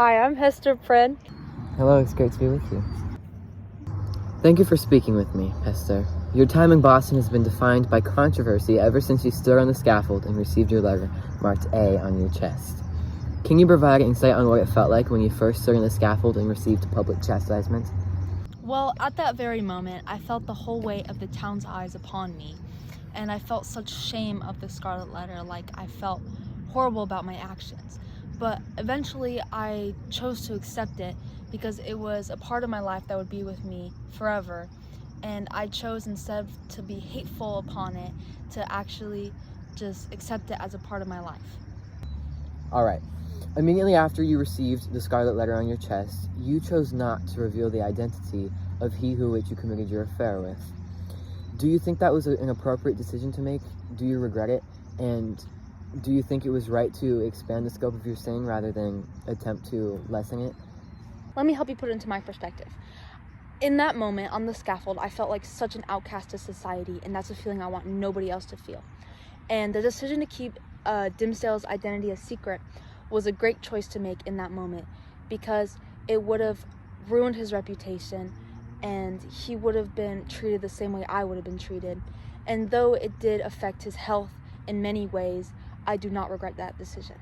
Hi, I'm Hester Pren. Hello, it's great to be with you. Thank you for speaking with me, Hester. Your time in Boston has been defined by controversy ever since you stood on the scaffold and received your letter marked A on your chest. Can you provide insight on what it felt like when you first stood on the scaffold and received public chastisement? Well, at that very moment, I felt the whole weight of the town's eyes upon me, and I felt such shame of the Scarlet Letter, like I felt horrible about my actions. But eventually, I chose to accept it because it was a part of my life that would be with me forever. And I chose, instead to be hateful upon it, to actually just accept it as a part of my life. All right. Immediately after you received the scarlet letter on your chest, you chose not to reveal the identity of he who which you committed your affair with. Do you think that was an appropriate decision to make? Do you regret it? And do you think it was right to expand the scope of your sin rather than attempt to lessen it? Let me help you put it into my perspective. In that moment on the scaffold, I felt like such an outcast to society, and that's a feeling I want nobody else to feel. And the decision to keep Dimmesdale's identity a secret was a great choice to make in that moment, because it would have ruined his reputation and he would have been treated the same way I would have been treated. And though it did affect his health in many ways, I do not regret that decision.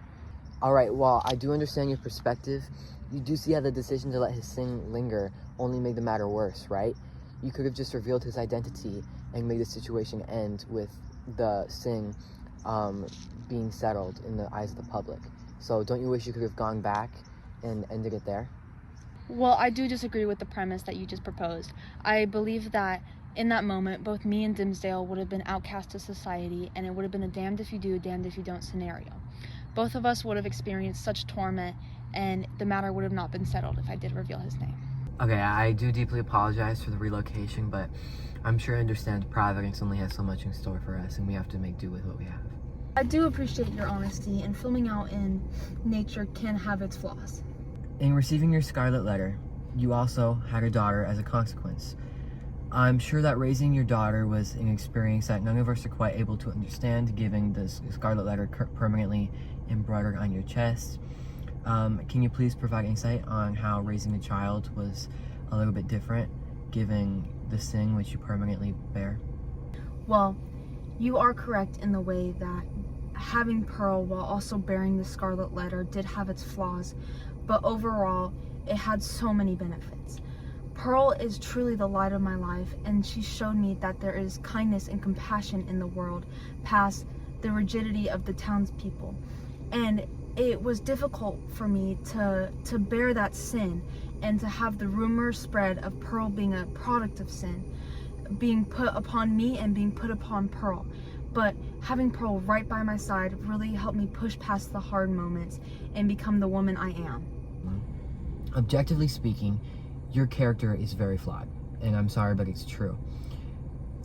All right, well, I do understand your perspective. You do see how the decision to let his sin linger only made the matter worse, right? You could have just revealed his identity and made the situation end with the sin being settled in the eyes of the public. So don't you wish you could have gone back and ended it there? Well, I do disagree with the premise that you just proposed. I believe that in that moment, both me and Dimmesdale would have been outcast to society, and it would have been a damned if you do, damned if you don't scenario. Both of us would have experienced such torment, and the matter would have not been settled if I did reveal his name. Okay, I do deeply apologize for the relocation, but I'm sure I understand Providence only has so much in store for us, and we have to make do with what we have. I do appreciate your honesty, and filming out in nature can have its flaws. In receiving your scarlet letter, you also had a daughter as a consequence. I'm sure that raising your daughter was an experience that none of us are quite able to understand, given this scarlet letter permanently embroidered on your chest. Can you please provide insight on how raising a child was a little bit different, given the sin which you permanently bear? Well, you are correct in the way that having Pearl while also bearing the scarlet letter did have its flaws, but overall, it had so many benefits. Pearl is truly the light of my life, and she showed me that there is kindness and compassion in the world past the rigidity of the townspeople. And it was difficult for me to bear that sin and to have the rumor spread of Pearl being a product of sin being put upon me and being put upon Pearl. But having Pearl right by my side really helped me push past the hard moments and become the woman I am. Objectively speaking, your character is very flawed, and I'm sorry, but it's true.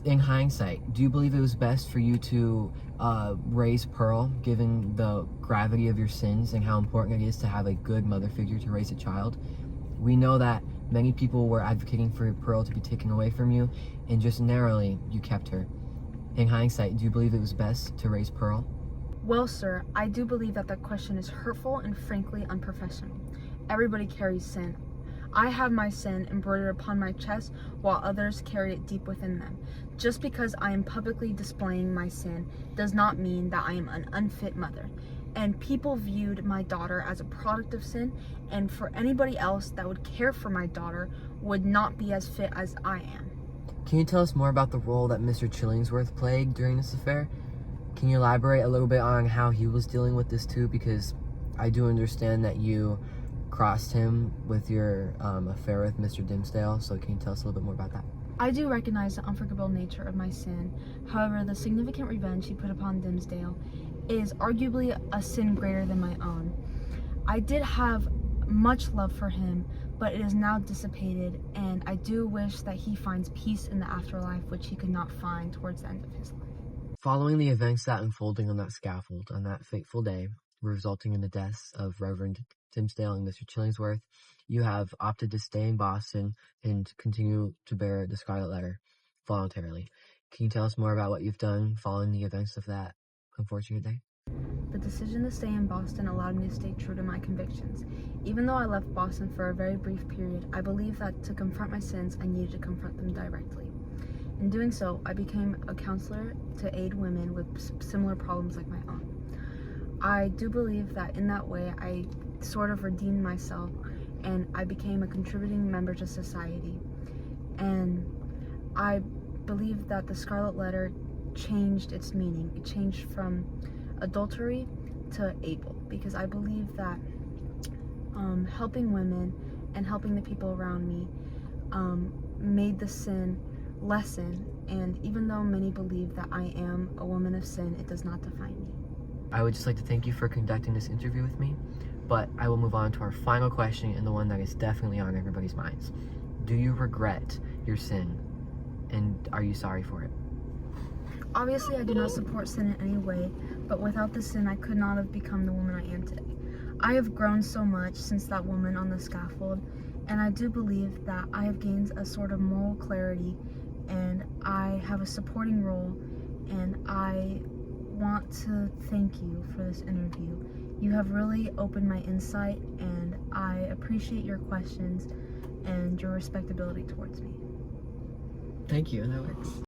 In hindsight, do you believe it was best for you to raise Pearl, given the gravity of your sins and how important it is to have a good mother figure to raise a child? We know that many people were advocating for Pearl to be taken away from you, and just narrowly, you kept her. In hindsight, do you believe it was best to raise Pearl? Well, sir, I do believe that question is hurtful and frankly unprofessional. Everybody carries sin. I have my sin embroidered upon my chest while others carry it deep within them. Just because I am publicly displaying my sin does not mean that I am an unfit mother. And people viewed my daughter as a product of sin, and for anybody else that would care for my daughter would not be as fit as I am. Can you tell us more about the role that Mr. Chillingsworth played during this affair? Can you elaborate a little bit on how he was dealing with this too? Because I do understand that you crossed him with your affair with Mr. Dimmesdale, so can you tell us a little bit more about that? I do recognize the unforgivable nature of my sin. However, the significant revenge he put upon Dimmesdale is arguably a sin greater than my own. I did have much love for him, but it is now dissipated, and I do wish that he finds peace in the afterlife, which he could not find towards the end of his life. Following the events that unfolding on that scaffold on that fateful day, resulting in the deaths of Reverend Dimmesdale and Mr. Chillingsworth, you have opted to stay in Boston and continue to bear the Scarlet Letter voluntarily. Can you tell us more about what you've done following the events of that unfortunate day? The decision to stay in Boston allowed me to stay true to my convictions. Even though I left Boston for a very brief period, I believed that to confront my sins, I needed to confront them directly. In doing so, I became a counselor to aid women with similar problems like my own. I do believe that in that way, I sort of redeemed myself and I became a contributing member to society. And I believe that the Scarlet Letter changed its meaning. It changed from adultery to able, because I believe that helping women and helping the people around me made the sin lessen, and even though many believe that I am a woman of sin, it does not define me. I would just like to thank you for conducting this interview with me, but I will move on to our final question, and the one that is definitely on everybody's minds. Do you regret your sin, and are you sorry for it? Obviously, I do not support sin in any way, but without the sin, I could not have become the woman I am today. I have grown so much since that woman on the scaffold, and I do believe that I have gained a sort of moral clarity, and I have a supporting role, and I want to thank you for this interview. You have really opened my insight, and I appreciate your questions and your respectability towards me. Thank you, that works.